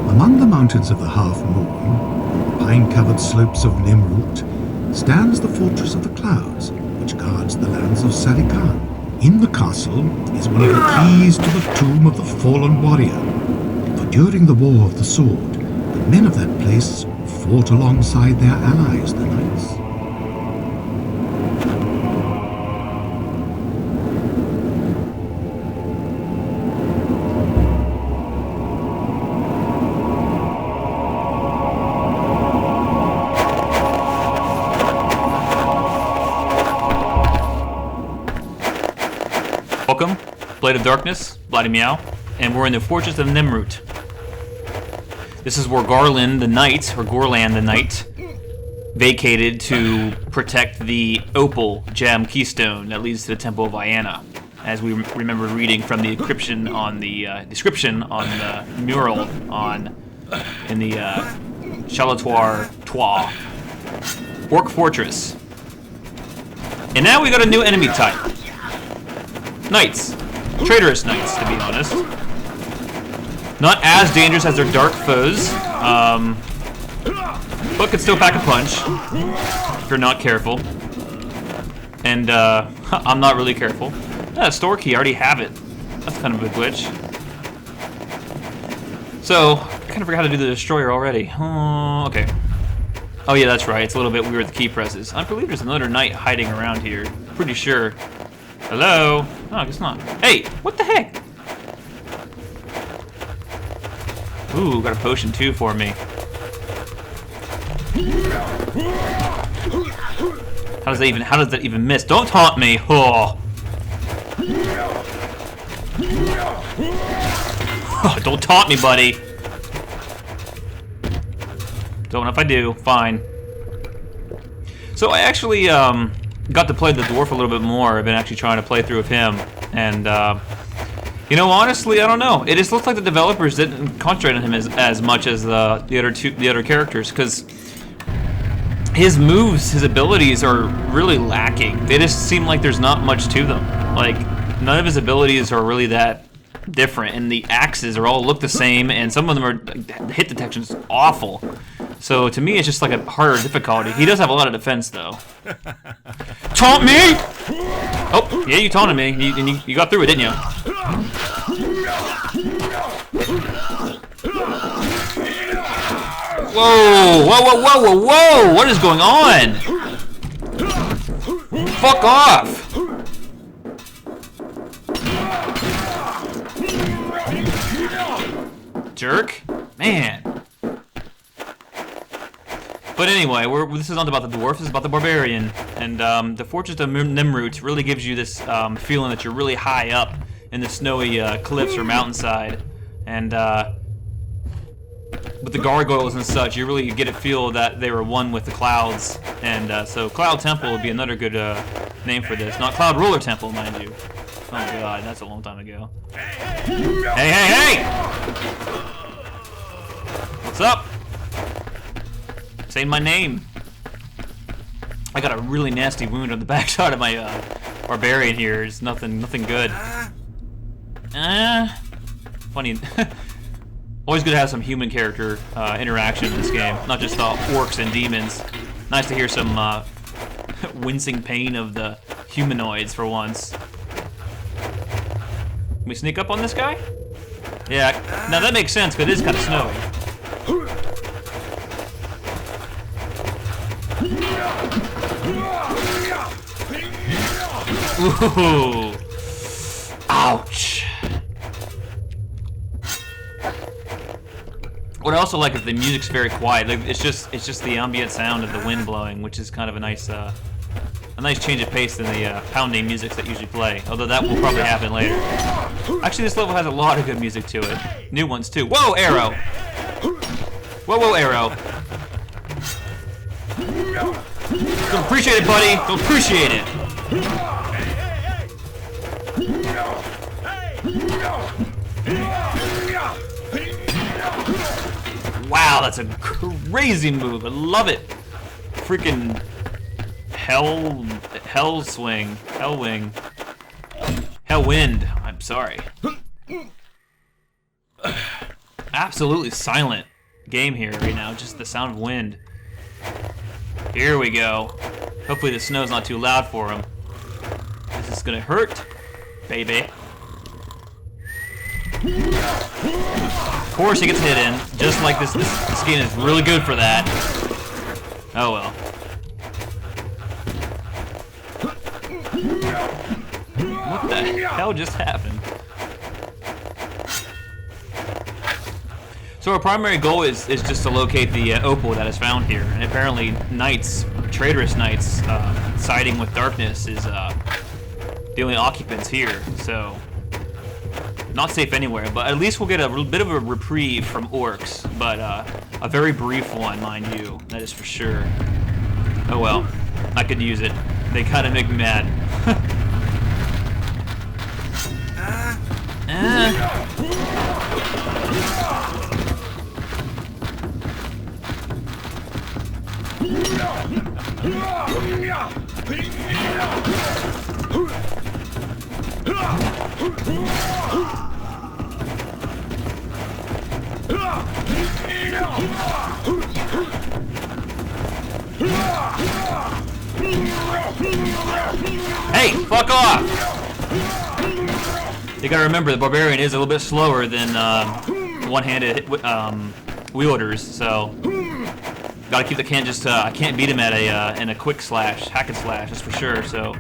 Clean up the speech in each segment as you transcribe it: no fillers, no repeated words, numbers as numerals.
Among the mountains of the half-moon, pine-covered slopes of Nemrut, stands the Fortress of the Clouds, which guards the lands of Sarikan. In the castle is one of the keys to the tomb of the fallen warrior. For during the War of the Sword, the men of that place fought alongside their allies, the knights. Welcome, Blade of Darkness, Blattymeow, and we're in the Fortress of Nimrut. This is where Gorlan the Knight, vacated to protect the Opal gem keystone that leads to the Temple of Iana, as we remember reading from the description on the mural in the Chalatoire Orc Fortress. And now we got a new enemy type. Knights. Traitorous knights, to be honest. Not as dangerous as their dark foes, but can still pack a punch if you're not careful. And I'm not really careful. Store key, I already have it. That's kind of a glitch. So, I kind of forgot how to do the destroyer already. Okay. Oh yeah, that's right. It's a little bit weird with the key presses. I believe there's another knight hiding around here. Pretty sure. Hello? No, I guess not. Hey, what the heck? Ooh, got a potion too for me. How does that even miss? Don't taunt me! Oh. Oh, don't taunt me, buddy. Don't know if I do. Fine. So I actually got to play the dwarf a little bit more. I've been actually trying to play through with him, and you know, honestly, I don't know. It just looks like the developers didn't concentrate on him as much as the other characters, because his moves, his abilities are really lacking. They just seem like there's not much to them. Like, none of his abilities are really that different, and the axes are all look the same, and some of them are, the hit detection is awful. So to me, it's just like a harder difficulty. He does have a lot of defense, though. Taunt me! Oh, yeah, you taunted me. You got through it, didn't you? Whoa! Whoa, whoa, whoa, whoa, whoa! What is going on? Fuck off! Jerk? Man. But anyway, this is not about the dwarf, this is about the barbarian. And the Fortress of Nimrut really gives you this feeling that you're really high up in the snowy cliffs or mountainside. And with the gargoyles and such, you really get a feel that they were one with the clouds. And so Cloud Temple would be another good name for this. Not Cloud Ruler Temple, mind you. Oh god, that's a long time ago. Hey, hey, hey! What's up? Say my name. I got a really nasty wound on the backside of my barbarian here. It's nothing good. Funny. Always good to have some human character interaction in this game, not just orcs and demons. Nice to hear some wincing pain of the humanoids for once. Can we sneak up on this guy? Yeah, now that makes sense because it is kind of snowy. Ooh. Ouch. What I also like is the music's very quiet. Like, it's just the ambient sound of the wind blowing, which is kind of a nice change of pace than the pounding music that usually play. Although that will probably happen later. Actually, this level has a lot of good music to it. New ones too. Whoa, arrow! Whoa, whoa, arrow! Don't appreciate it, buddy. Don't appreciate it. Wow, that's a crazy move. I love it. Freaking hell swing, hell wing, hell wind. I'm sorry. Absolutely silent game here right now. Just the sound of wind. Here we go. Hopefully the snow's not too loud for him. This is gonna hurt, baby. Of course he gets hit in, just like this game is really good for that. Oh well. What the hell just happened? So our primary goal is just to locate the Opal that is found here, and apparently knights, traitorous knights, siding with darkness is the only occupants here. So not safe anywhere, but at least we'll get a bit of a reprieve from orcs, but a very brief one, mind you, that is for sure. Oh well, I could use it. They kind of make me mad. Hey, fuck off! You gotta remember, the barbarian is a little bit slower than one-handed wielders, so gotta keep the can just. I can't beat him at in a quick slash, hack and slash, that's for sure. So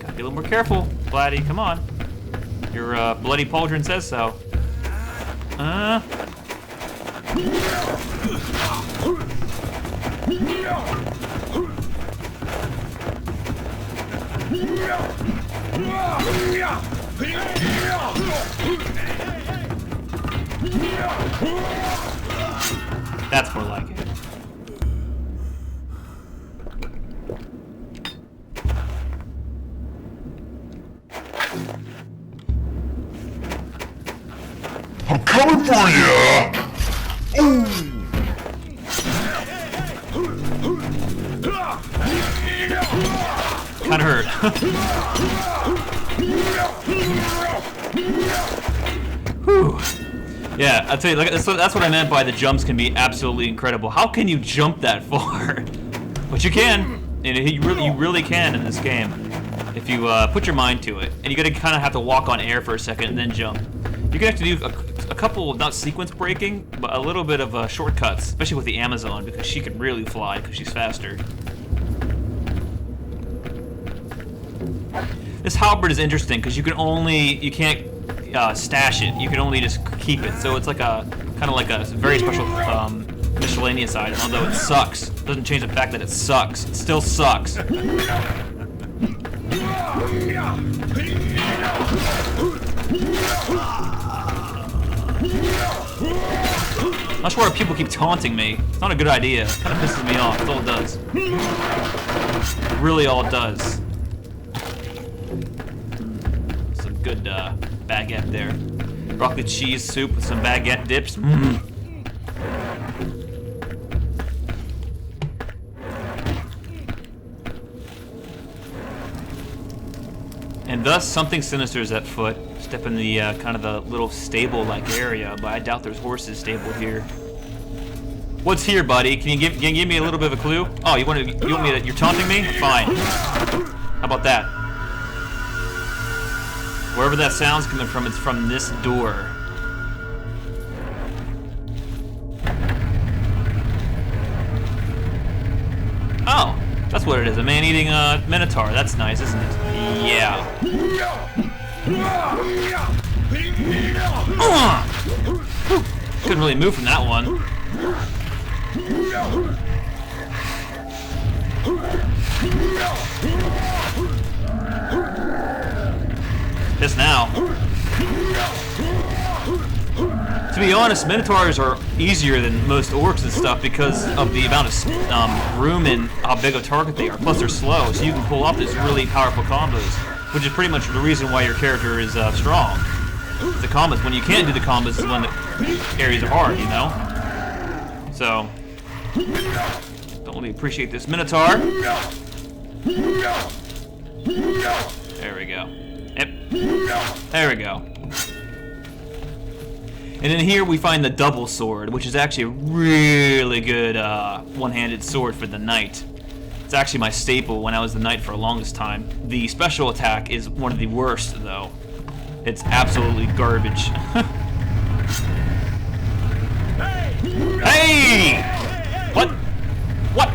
gotta be a little more careful, Blatty. Come on, your bloody pauldron says so. That's more like it. I'm coming for you! Kinda hurt. Whew. Yeah, I'll tell you, that's what I meant by the jumps can be absolutely incredible. How can you jump that far? But you can, and you really can in this game, if you put your mind to it. And you gotta kind of have to walk on air for a second and then jump. You can actually do a couple, not sequence breaking, but a little bit of shortcuts, especially with the Amazon, because she can really fly because she's faster. This halberd is interesting because you can't stash it. You can only just keep it. So it's like kind of like a very special miscellaneous item. Although it sucks, it doesn't change the fact that it sucks. It still sucks. Not sure why people keep taunting me. It's not a good idea. It kind of pisses me off. That's all it does. Really, all it does. Some good baguette there. Broccoli cheese soup with some baguette dips. And thus, something sinister is at foot. Step in the kind of the little stable-like area, but I doubt there's horses stabled here. What's here, buddy? Can you give me a little bit of a clue? Oh, you want me to? You're taunting me? Fine. How about that? Wherever that sound's coming from, it's from this door. Oh, that's what it is. A man-eating Minotaur. That's nice, isn't it? Yeah. Couldn't really move from that one. Pissed now. To be honest, Minotaurs are easier than most orcs and stuff because of the amount of room and how big a target they are. Plus they're slow, so you can pull off these really powerful combos, which is pretty much the reason why your character is strong. The combos. When you can't do the combos is when the areas are hard, you know? So, don't really appreciate this Minotaur. There we go. Yep. There we go. And then here we find the double sword, which is actually a really good one-handed sword for the knight. It's actually my staple when I was the knight for the longest time. The special attack is one of the worst, though. It's absolutely garbage. Hey! What? What?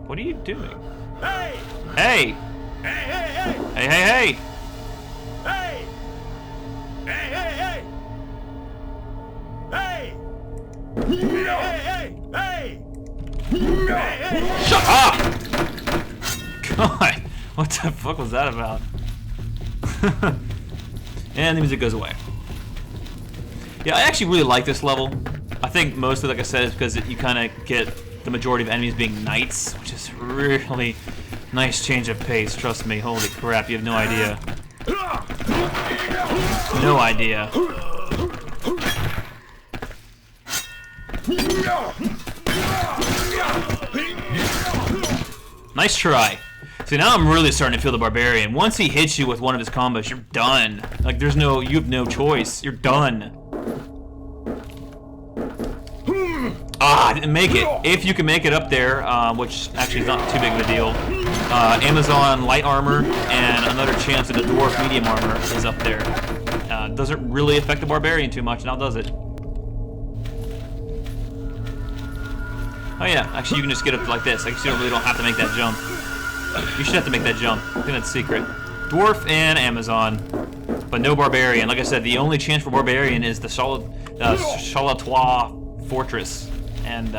What are you doing? Hey! Hey! Hey! Hey! Hey! Shut up! God, what the fuck was that about? And the music goes away. Yeah, I actually really like this level. I think mostly, like I said, is because you kind of get the majority of enemies being knights, which is really nice change of pace. Trust me. Holy crap, you have no idea. No idea. Nice try. See, now I'm really starting to feel the barbarian. Once he hits you with one of his combos, you're done. Like, you have no choice. You're done. Ah, I didn't make it. If you can make it up there, which actually is not too big of a deal, Amazon light armor and another chance at the dwarf medium armor is up there. Doesn't really affect the barbarian too much, now does it? Oh yeah, actually you can just get up like this. I guess you really don't have to make that jump. You should have to make that jump. I think that's secret. Dwarf and Amazon, but no barbarian. Like I said, the only chance for barbarian is the Minotaur Fortress, and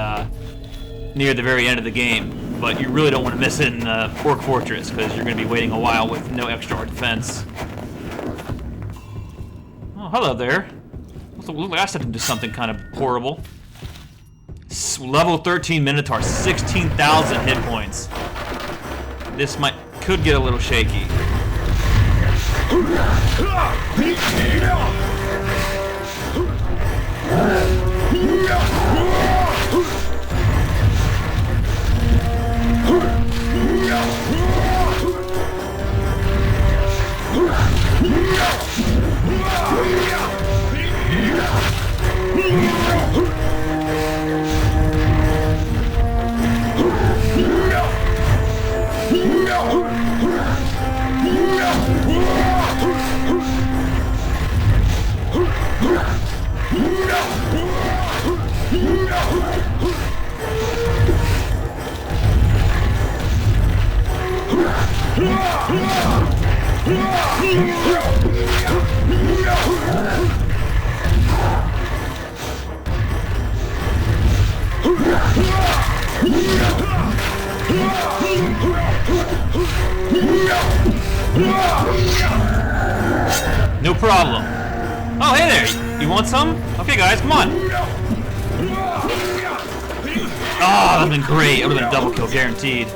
near the very end of the game. But you really don't want to miss it in Orc Fortress, because you're going to be waiting a while with no extra defense. Oh, hello there. Looks like I stepped into something kind of horrible. Level 13 Minotaur, 16,000 hit points. This could get a little shaky. No problem. Oh, hey there. You want some? Okay, guys, come on. Oh, that'd been great. It would have been a double kill, guaranteed.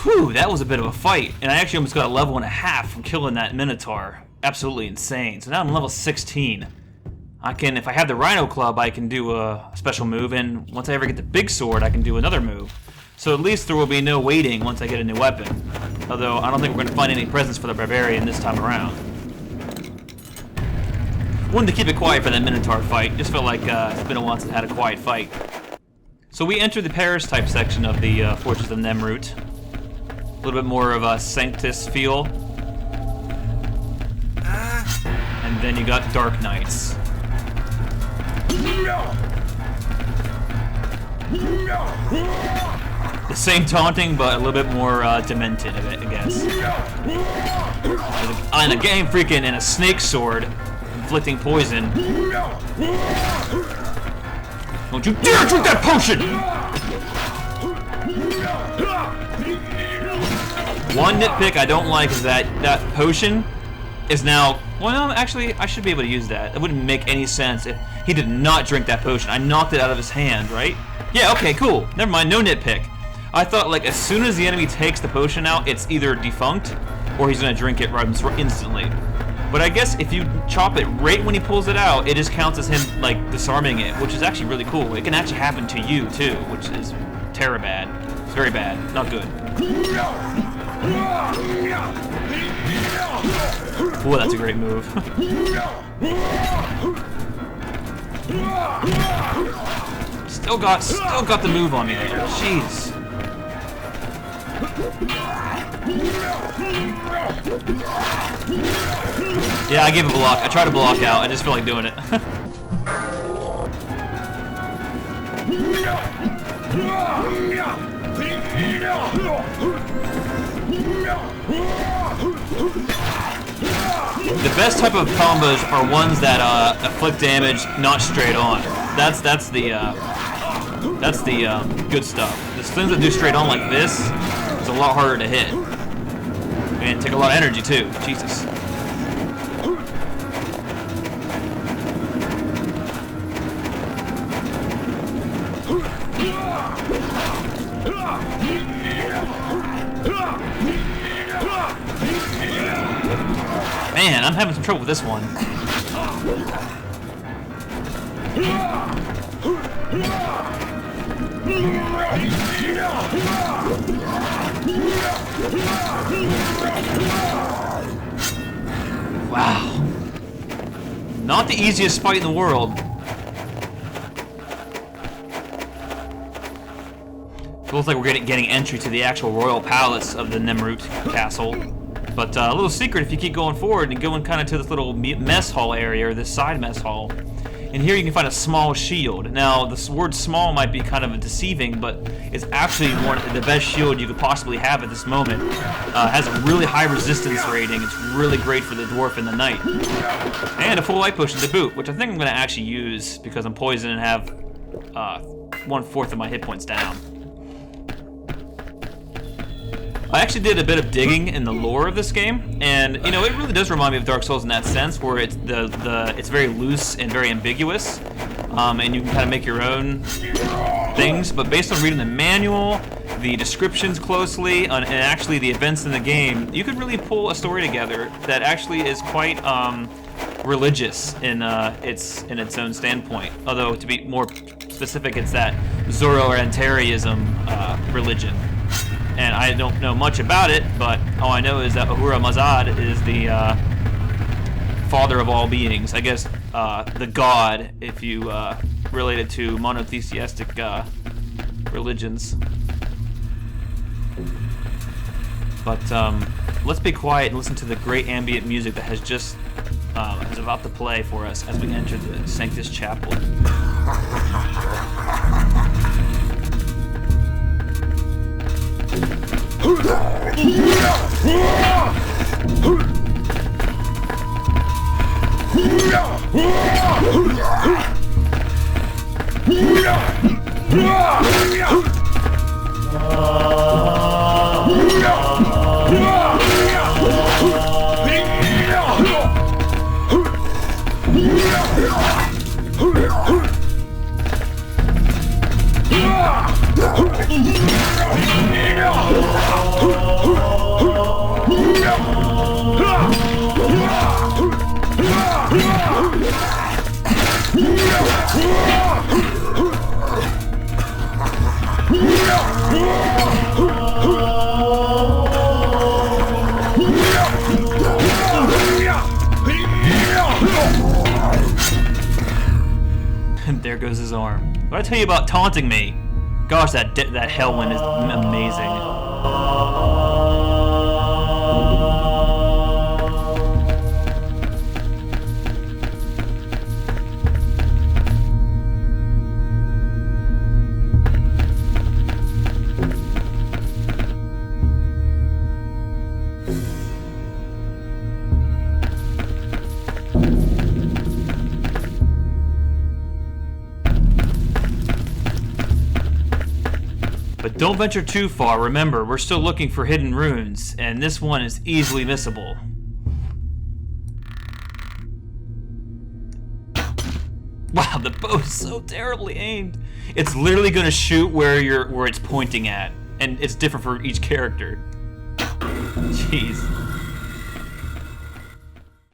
Whew, that was a bit of a fight, and I actually almost got a level and a half from killing that Minotaur. Absolutely insane. So now I'm level 16. If I have the Rhino Club, I can do a special move, and once I ever get the big sword, I can do another move. So at least there will be no waiting once I get a new weapon. Although, I don't think we're going to find any presents for the Barbarian this time around. Wanted to keep it quiet for that Minotaur fight. Just felt like it's been a while since I had a quiet fight. So we enter the Paris-type section of the Fortress of Nemrut. A little bit more of a Sanctus feel. And then you got Dark Knights. The same taunting, but a little bit more demented, I guess. And a Game Freaking and a Snake Sword, inflicting poison. Don't you dare drink that potion! One nitpick I don't like is that that potion is now... Well, no, actually, I should be able to use that. It wouldn't make any sense if he did not drink that potion. I knocked it out of his hand, right? Yeah, okay, cool. Never mind, no nitpick. I thought, like, as soon as the enemy takes the potion out, it's either defunct or he's gonna drink it right instantly. But I guess if you chop it right when he pulls it out, it just counts as him, like, disarming it, which is actually really cool. It can actually happen to you, too, which is terrible bad. It's very bad. Not good. Ooh, that's a great move. Still got the move on me there. Jeez. Yeah, I gave a block. I tried to block out. I just feel like doing it. The best type of combos are ones that afflict damage not straight on. That's the good stuff. The things that do straight on like this is a lot harder to hit. And take a lot of energy too. Jesus. Man, I'm having some trouble with this one. Wow. Not the easiest fight in the world. Feels like we're getting entry to the actual royal palace of the Nemrut castle. But a little secret, if you keep going forward and going kind of to this little mess hall area, or this side mess hall, in here you can find a small shield. Now, the word small might be kind of deceiving, but it's actually the best shield you could possibly have at this moment. Has a really high resistance rating. It's really great for the dwarf and the knight. And a full life potion to boot, which I think I'm going to actually use because I'm poisoned and have 1/4 of my hit points down. I actually did a bit of digging in the lore of this game, and you know, it really does remind me of Dark Souls in that sense, where it's it's very loose and very ambiguous, and you can kind of make your own things. But based on reading the manual, the descriptions closely, and actually the events in the game, you could really pull a story together that actually is quite religious in its own standpoint. Although to be more specific, it's that Zoroastrianism religion. And I don't know much about it, but all I know is that Ahura Mazda is the father of all beings. I guess the god, if you relate it to monotheistic religions. But let's be quiet and listen to the great ambient music that has just is about to play for us as we enter the Sanctus Chapel. And there goes his arm. What did I tell you about taunting me? Gosh, that Hellwind is amazing. But don't venture too far. Remember, we're still looking for hidden runes, and this one is easily missable. Wow, the bow is so terribly aimed. It's literally going to shoot where it's pointing at, and it's different for each character. Jeez.